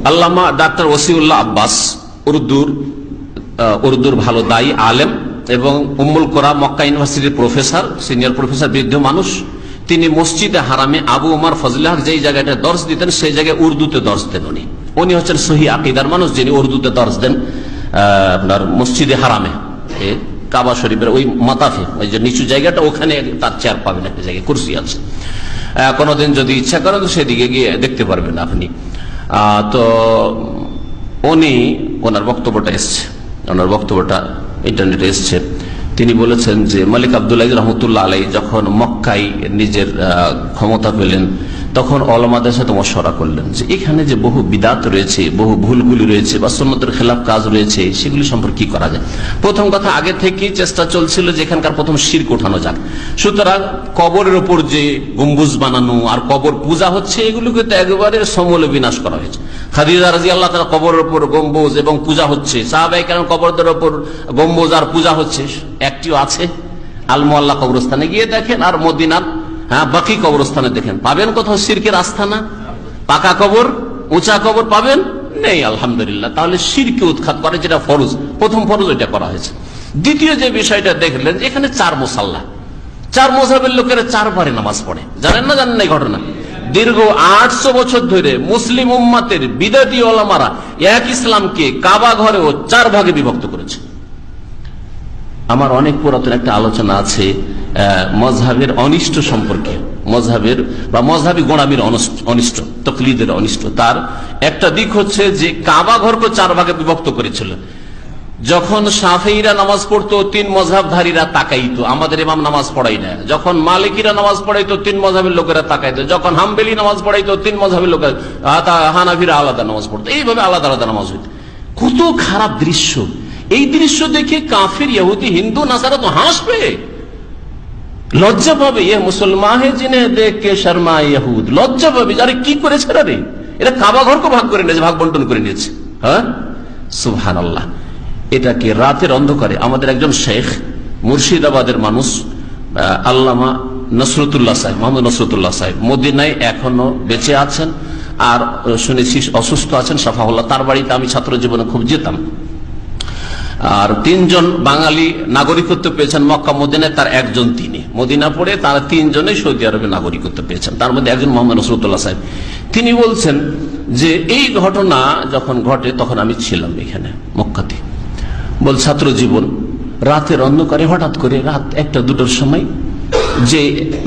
আল্লামা doctor Wasiullah Abbas উর্দুর ভালো দায়ী আলেম এবং উম্মুল কোরা মক্কা ইউনিভার্সিটির প্রফেসর, সিনিয়র প্রফেসর, বৃদ্ধ মানুষ। তিনি মসজিদে হারামে আবু ওমর ফজলাহ যেই জায়গাটা দর্শ দিতেন সেই জায়গায় উর্দুতে দর্শ দেন। উনি হচ্ছেন সহি আকিদার মানুষ, যিনি উর্দুতে দর্শ দেন আপনার মসজিদে হারামে, কাবা শরীফের ওই মাতাফে, ওই যে নিচু জায়গাটা, ওখানে তার চেয়ার পাবেন, একটা জায়গায় কুরসি আছে। কোনোদিন যদি ইচ্ছা করেন তো সেদিকে গিয়ে দেখতে পারবেন আপনি। তো উনি ওনার বক্তব্যটা ইন্টারনেটে এসছে। তিনি বলেছেন যে মালিক আব্দুল্লাহ রহমতুল্লাহ আলাই যখন মক্কায় নিজের ক্ষমতা পেলেন তখন ওলামাদের সাথে মশওয়ারা করলেন যে এখানে যে বহু বিদাত রয়েছে, বহু ভুলগুলি রয়েছে বা সুন্নতের খেলাফ কাজ রয়েছে, সেগুলি সম্পর্কে কি করা যায়। প্রথম কথা, আগে থেকেই চেষ্টা চলছিল যে এখানকার প্রথম শিরক ওঠানো যাক। সুতরাং কবরের ওপর যে গম্বুজ বানানো আর কবর পূজা হচ্ছে, এগুলোকে তো একেবারে সমূলে বিনাশ করা হয়েছে। খাদিজা রাদিয়াল্লাহু তাআলা কবরের ওপর গম্বুজ এবং পূজা হচ্ছে, সাহাবায়ে কেরাম কবরদের ওপর গম্বুজ আর পূজা হচ্ছে, একটিও আছে? আল মুআল্লা কবরস্থানে গিয়ে দেখেন আর মদিনার বাকি কবরস্থানে দেখেন, পাবেন কোথাও শিরকের আস্থানা? পাকা কবর, উঁচা কবর পাবেন? নেই। আলহামদুলিল্লাহ। তাহলে শিরকে উৎখাত করে যেটা ফরজ, প্রথম ফরজ ওইটা করা হয়েছে। দ্বিতীয় যে বিষয়টা দেখলেন, এখানে 4 মুসাল্লা, 4 মাযহাবের লোকেরা 4 বারে নামাজ পড়ে। জানেন না এই ঘটনা? দীর্ঘ 800 বছর ধরে মুসলিম উম্মাতের বিদাতি ওলামারা এক ইসলামকে কাবা ঘরেও 4 ভাগে বিভক্ত করেছে। আমার অনেক পুরাতন একটা আলোচনা আছে মযহাবের অনিষ্ট সম্পর্কে, মযহাবের বা মযহাবী গোঁড়ামির অনিষ্ট, তাকলিদের অনিষ্ট। তার একটা দিক হচ্ছে যে কাবা ঘরকে 4 ভাগে বিভক্ত করেছিল। যখন শাফিঈরা নামাজ পড়তো 3 মযহাবধারীরা তাকাইতো, আমাদের ইমাম নামাজ পড়াই না। যখন মালিকিরা নামাজ পড়াইতো 3 মযহাবের লোকেরা তাকাইতো। যখন হাম্বলি নামাজ পড়াইতো 3 মযহাবের লোকেরা, হানাফিরা আলাদা নামাজ পড়তো। এইভাবে আলাদা আলাদা নামাজ হইত। কত খারাপ দৃশ্য! এই দৃশ্য দেখে কাফির, ইহুদি, হিন্দু, নাসারা তো হাসবে, লজ্জা পাবে। এ মুসলমান হে জিনে দেখ কে শর্মায়ে ইহুদ, লজ্জা পাবে। আরে কি করেছে রে? এরা কাবা ঘরকে ভাগ করে নিয়েছে, ভাগ বন্টন করে নিয়েছে। হ্যাঁ, সুবহানাল্লাহ। এটাকে রাতের অন্ধকারে আমাদের একজন শেখ, মুর্শিদাবাদের মানুষ, আল্লামা নসরতুল্লাহ সাহেব, মোহাম্মদ নসরতুল্লাহ সাহেব, মদিনায় এখনো বেঁচে আছেন আর শুনেছি অসুস্থ আছেন, সাফাউল্লাহ। তার বাড়িতে আমি ছাত্র জীবনে খুব যেতাম। আর 3 জন বাঙালি নাগরিকত্ব পেয়েছেন মক্কা মদিনায়, তার একজন তিনি। মদিনা পড়ে তারা 3 জনে সৌদি আরবে নাগরিকত্ব পেয়েছেন, তার মধ্যে একজন মোহাম্মদ নসরতুল্লাহ সাহেব। তিনি বলছেন যে এই ঘটনা যখন ঘটে তখন আমি ছিলাম এখানে মক্কাতে। বল ছাত্র জীবন, রাতের অন্ধকারে হঠাৎ করে রাত 1-2টার সময় যে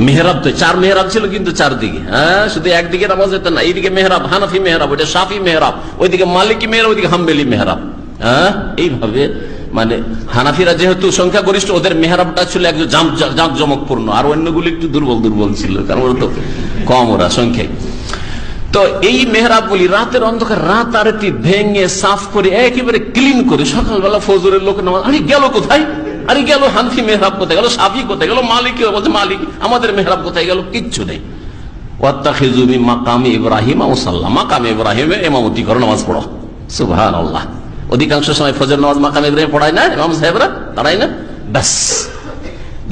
মেহরাব, তো 4 মেহরাব ছিল কিন্তু 4 দিকে, শুধু একদিকে নামাজ হতো না। এইদিকে মেহরাব হানাফি মেহরাব, ওইটা শাফি মেহরাব, ওইদিকে মালিকি মেহরাব, ওইদিকে হাম্বলি মেহরাব। এইভাবে মানে হানাফিরা যেহেতু সংখ্যা গরিষ্ঠ, ওদের মেহরাবটা ছিল একদম জাঁকজমকপূর্ণ, আর অন্যগুলো একটু দুর্বল ছিল, কারণ ওরা তো কম, ওরা সংখ্যায়। তো এই মেহরাব বলি রাতের অন্ধকার, রাত আরতি ভেঙে সাফ করে একেবারে ক্লিন করে সকালবেলা ফজরের লোক নামাজ। আরে গেল কোথায়? আরে গেল হানফি মেহরাব কোথায় গেল? সাফি কোথায় গেল? মালিক বলছে মালিক, আমাদের মেহরাব কোথায় গেল? কিচ্ছু নেই। ওয়াত্তাখিযু মিন মাকামি ইব্রাহিম মুসাল্লা, মাকামে ইব্রাহিমে ইমামতি করো, নামাজ পড়ো। সুবহানাল্লাহ। অধিকাংশ সময় ফজর নামাজ মাকামে ইব্রাহিম পড়ায় না ইমাম সাহেবরা, তারাই না? ব্যাস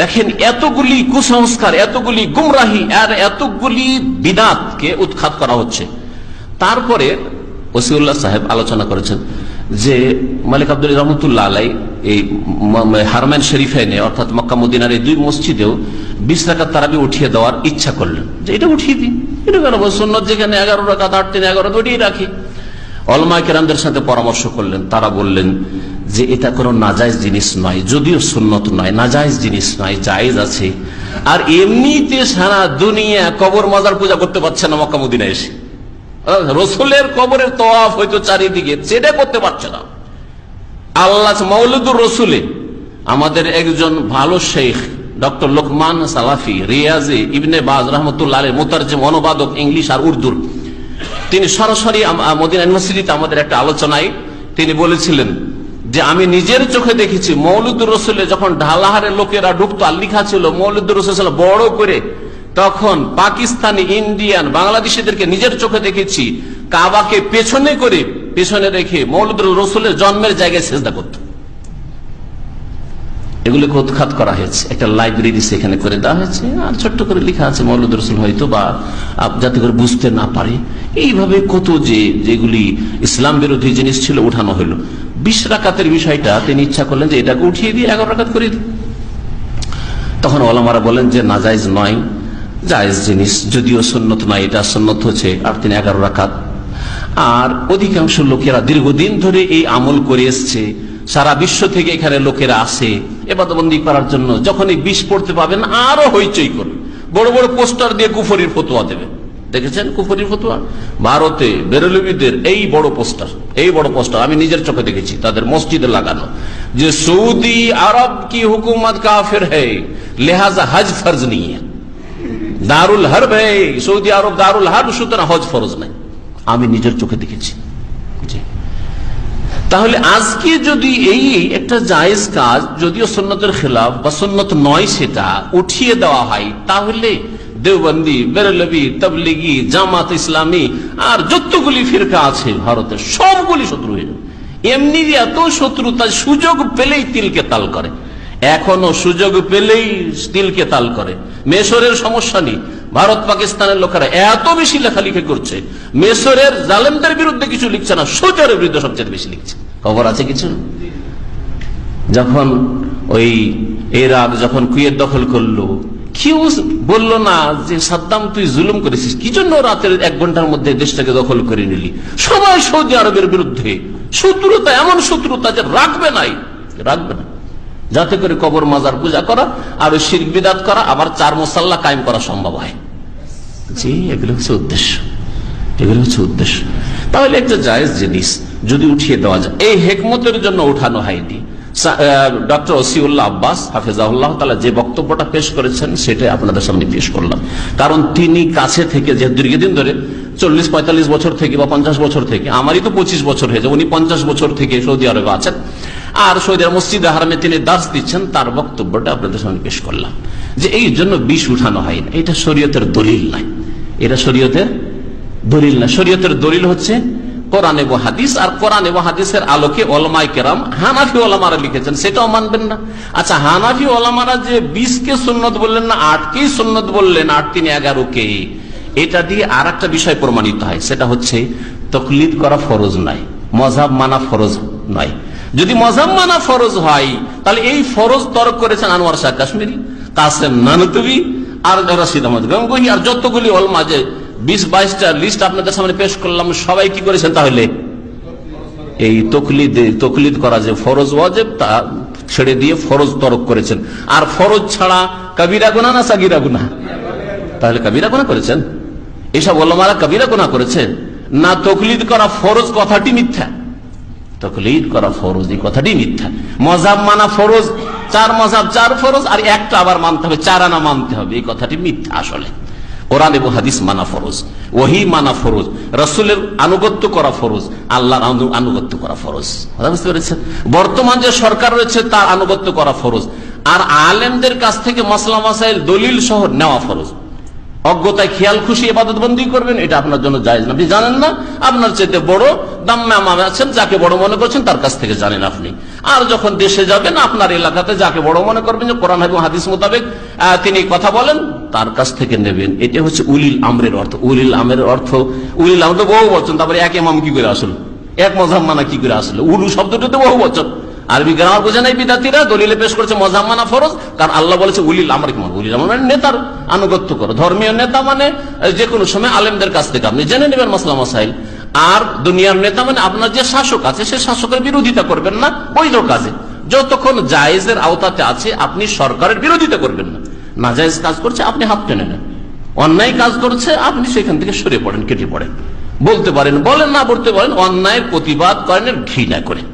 দেখেন, এতগুলি কুসংস্কার, এতগুলি গুমরাহি আর এতগুলি বিদাতকে উৎখাত করা হচ্ছে। তারপরে ওসিউল্লাহ সাহেব আলোচনা করেছেন যে মালিক আব্দুল্লাহ রহমতুল্লাহ আলাই এই হারমাইন শরীফাইনে অর্থাৎ মক্কা মদিনার এই 2 মসজিদেও 20 রাকাত তারাবি উঠিয়ে দেওয়ার ইচ্ছা করলেন, যে এটা উঠিয়ে দিই। এটা কেন? সুন্নত যেখানে 11 রাকাত, 8 3 11, ওইটাই রাখি। উলামায়ে কেরামদের সাথে পরামর্শ করলেন, তারা বললেন যে এটা কোনো নাজায়েজ জিনিস নয়, যদিও সুন্নত নয়, নাজায়েজ জিনিস নয়, জায়েজ আছে। আর এমনিতে সারা দুনিয়া কবর মাজার পূজা করতে পারছে না মক্কা মদিনায় এসে। রাসূলের কবরের তওয়াফ হয়তো চারিদিকে, সেটা করতে পারছে না। আল্লাহ মাওলিদুর রাসূলে আমাদের একজন ভালো শেখ ডক্টর লোকমান সালাফি, রিয়াজে ইবনে বাজ রাহমাতুল্লাহ আলাইহি, মুতারজম, অনুবাদক ইংলিশ আর উর্দুর, তিনি সরাসরি মদিনা ইউনিভার্সিটিতে আমাদের একটা আলোচনায় তিনি বলেছিলেন যে আমি নিজের চোখে দেখেছি মওলিদুর রাসূলে যখন ঢালাহারের লোকেরা ঢুকতো আর লেখা ছিল মওলিদুর রাসূল বড় করে, তখন পাকিস্তানি, ইন্ডিয়ান, বাংলাদেশিদেরকে নিজের চোখে দেখেছি কাবাকে পেছনে করে, পেছনে রেখে মওলিদুর রাসূলের জন্মের জায়গায় সিজদা করত। এগুলোকে উৎখাত করা হয়েছে, একটা লাইব্রেরি সেখানে করে দেওয়া হয়েছে, আর ছোট্ট করে লেখা আছে মওলুদ রসুল, হয়তো বা যাতে করে বুঝতে না পারে। এইভাবে কত যেগুলি ইসলাম বিরোধী জিনিস ছিল উঠানো হলো। 20 রাকাতের বিষয়টা তিনি ইচ্ছা করলেন যে এটাকে উঠিয়ে দিয়ে 11 রাকাত করে দিই। তখন ওলামারা বলেন যে নাজায়েজ নয়, জায়েজ জিনিস, যদিও সুন্নত নয়, এটা সুন্নত হচ্ছে। আর তিনি 11 রাকাত। আর অধিকাংশ লোকেরা দীর্ঘদিন ধরে এই আমল করে এসছে, সারা বিশ্ব থেকে এখানে লোকেরা আসে ইবাদতবন্দি করার জন্য। যখন এই 20 পড়তে পাবেন আরো হইচই করবে, বড় বড় পোস্টার দিয়ে কুফরির ফতোয়া দেবে। দেখেছেন কুফরির ফতোয়া ভারতে বেরেলভিদের এই বড় পোস্টার আমি নিজের চোখে দেখেছি, তাদের মসজিদে লাগানো, যে সৌদি আরব কি হুকুমত কাফির হ্যায় লিহাজা হজ ফরজ নেই, দারুল হারব হ্যায় সৌদি আরব, দারুল হারব, সুতরাং হজ ফরজ নাই। আমি নিজের চোখে দেখেছি। তাহলে আজকে যদি এই একটা জায়েজ কাজ, যদিও সুন্নতের খেলাফ বা সুন্নত নয়, সেটা উঠিয়ে দেওয়া হয়, তাহলে দেওবন্দি, বেরেলভি, তাবলিগি, জামাত ইসলামী আর যতগুলি ফিরকা আছে ভারতের সবগুলি শত্রু হয়ে যাবে। এমনি এত শত্রুতা, সুযোগ পেলেই তিলকে তাল করে, এখনো সুযোগ পেলেই তিলকে তাল করে। মেসরের সমস্যা নেই, ভারত পাকিস্তানের লোকেরা এত বেশি লেখালেখি করছে, মেসরের জালেমদের বিরুদ্ধে কিছু লিখছে না, সৌদির বিরুদ্ধে সবচেয়ে বেশি লিখছে। খবর আছে কিছু? যখন ওই ইরাক যখন কুয়েত দখল করলো, কেউ বললো না যে সাদ্দাম তুই জুলুম করেছিস, কি জন্য রাতের 1 ঘন্টার মধ্যে দেশটাকে দখল করে নিলি? সবাই সৌদি আরবের বিরুদ্ধে শত্রুতা, এমন শত্রুতা যে রাখবে না, যাতে করে কবর মাজার পূজা করা আর শিরক বিদআত করা, আবার 4 মুসাল্লা কায়েম করা সম্ভব হয়। জি, এগুলো হচ্ছে উদ্দেশ্য। তাহলে একটা জায়েজ জিনিস যদি উঠিয়ে দেওয়া যায়, এই হেকমতের জন্য উঠানো হয়নি। ডক্টর ওসিউল্লাহ আব্বাস হাফেজাহুল্লাহ তাআলা যে বক্তব্যটা পেশ করেছেন সেটাই আপনাদের সামনে পেশ করলাম। কারণ তিনি কাছে থেকে, যে দীর্ঘদিন ধরে 40-45 বছর থেকে বা 50 বছর থেকে, আমারই তো 25 বছর হয়েছে, উনি 50 বছর থেকে সৌদি আরবে আছেন, আর সৌদি আরব মসজিদে হারামে তিনি দার্স দিচ্ছেন, তার বক্তব্যটা আপনাদের সামনে পেশ করলাম। যে এই জন্য 20 উঠানো হয় না, এটা শরীয়তের দলিল নাই, শরীয়তের দলিল হচ্ছে কোরআন এবং হাদিস। আর কোরআন এবং হাদিসের আলোকে ওলামায়ে কেরাম, হানাফি ওলামারা লিখেছেন, সেটাও মানবেন না। আচ্ছা, হানাফি ওলামারা যে 20-কে সুন্নত বললেন না, 8-কেই সুন্নত বললেন, 8-3-11-কে, এটা দিয়ে আর একটা বিষয় প্রমাণিত হয়, সেটা হচ্ছে তাকলিদ করা ফরজ নয়, মযহাব মানা ফরজ নয়। যদি মযহাব মানা ফরজ হয়, তাহলে এই ফরজ তরক করেছেন আনোয়ার শাহ কাশ্মীরি, কাসেম নানতবি আর রশিদ আহমদ গঙ্গোহী আর যতগুলি ওলামা, যে 20-22টা লিস্ট আপনাদের সামনে পেশ করলাম, সবাই কি করেছেন? তাহলে এই তকলিদ করা যে ফরজ ওয়াজিব, তা ছেড়ে দিয়ে ফরজ তরক করেছেন। আর ফরজ ছাড়া কবিরা গুনাহ না সাগীরা গুনাহ? তাহলে কবিরা গুনাহ করেছেন এসব ওলামারা, কবিরা গুনাহ করেছেন না? তকলিদ করা ফরজ কথাটি মিথ্যা, তকলিদ করা ফরজ এই কথাটি মিথ্যা। মযহাব মানা ফরজ, 4 মযহাব 4 ফরজ, আর একটা আবার মানতে হবে, 4 আনা মানতে হবে, এই কথাটি মিথ্যা। আসলে কোরআন এবং হাদিস মানা ফরজ, ওহী মানা ফরজ, রাসূলের আনুগত্য করা ফরজ, আল্লাহর আনুগত্য করা ফরজ। বুঝতে পেরেছেন? বর্তমান যে সরকার রয়েছে তার আনুগত্য করা ফরজ, আর আলেমদের কাছ থেকে মাসলা মাসাইল দলিল সহ নেওয়া ফরজ। অজ্ঞতায় খেয়াল খুশি ইবাদত বন্দী করবেন, এটা আপনার জন্য জায়েজ না। আপনি জানেন না, আপনার চাইতে বড় দাম্মে আমামে আছেন, যাকে বড় মনে করছেন তার কাছ থেকে জানেন আপনি। আর যখন দেশে যাবেন, আপনার এলাকাতে যাকে বড় মনে করবেন, যে কোরআন এবং হাদিস মোতাবেক তিনি কথা বলেন, তার কাছ থেকে নেবেন। এটা হচ্ছে উলিল আমরের অর্থ। উলিল আমরের অর্থ, উলিল আমর তো বহু বচন, তারপরে এক ইমাম কি করে আসলো, এক মযহাব মানা কি করে আসলো? উলু শব্দটাতে বহু বচন, আরবি গ্রামার বোঝে নাই বিদাতিরা, দলিলে পেশ করেছে মযহাব মানা ফরজ, কারণ আল্লাহ বলেছে উলিল আমর। উলিল আমর মানে নেতার আনুগত্য করো, ধর্মীয় নেতা মানে যে কোনো সময় আলেমদের কাছ থেকে আপনি জেনে নেবেন মাসলা মাসাইল। আর দুনিয়ার নেতা মানে আপনার যে শাসক আছে, সে শাসকের বিরোধিতা করবেন না বৈধ কাজে, যতক্ষণ জায়েজের আওতাতে আছে আপনি সরকারের বিরোধিতা করবেন না। নাজায়েজ কাজ করছে আপনি হাত টেনে নেন, অন্যায় কাজ করছে আপনি সেখান থেকে সরে পড়েন, কেটে পড়েন, বলতে পারেন বলেন, না বলতে পারেন, অন্যায়ের প্রতিবাদ করেন, ঘৃণা করেন।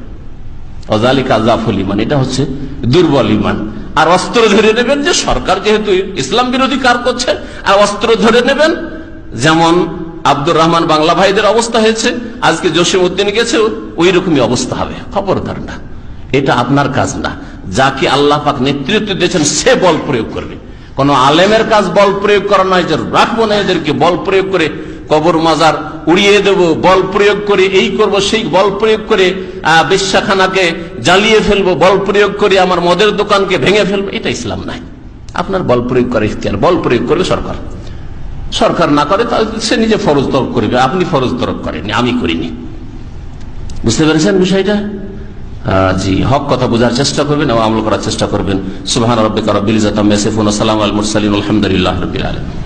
অযালিকা যাফুল ঈমান, এটা হচ্ছে দুর্বল ঈমান। আর অস্ত্র ধরে নেবেন, যে সরকার যেহেতু ইসলাম বিরোধী কাজ করছে, আর অস্ত্র ধরে নেবেন, যেমন আব্দুর রহমান বাংলা ভাইদের অবস্থা হয়েছে, আজকে জসিম উদ্দিন গেছে, ওই রকমই অবস্থা হবে। খবরদার না, এটা আপনার কাজ না। যাকে আল্লাহ পাক নেতৃত্ব দিয়েছেন সে বল প্রয়োগ করবে। কোন আলেমের কাজ বল প্রয়োগ করা নয়, যে রাখবো না এদেরকে, বল প্রয়োগ করে কবর মাজার উড়িয়ে দেব, বল প্রয়োগ করে এই করব, সেই বল প্রয়োগ করে বেশ্যাখানাকে জ্বালিয়ে ফেলবো, বল প্রয়োগ করে আমার মদের দোকানকে ভেঙে ফেলবো, এটা ইসলাম নাই। আপনার বল প্রয়োগ করে ইখতিয়ার, বল প্রয়োগ করবে সরকার। সরকার না করে সে নিজে ফরজ তরক করবে, আপনি ফরজ তরক করেননি, আমি করিনি। বুঝতে পেরেছেন বিষয়টা? জি, হক কথা বোঝার চেষ্টা করবেন এবং আমল করার চেষ্টা করবেন। সুবহান রাব্বিকা রাব্বিল ইজ্জাতি আম্মা ইয়াসিফুন ওয়া সালামুন আলাল মুরসালিন ওয়া আলহামদুলিল্লাহি রাব্বিল আলামিন।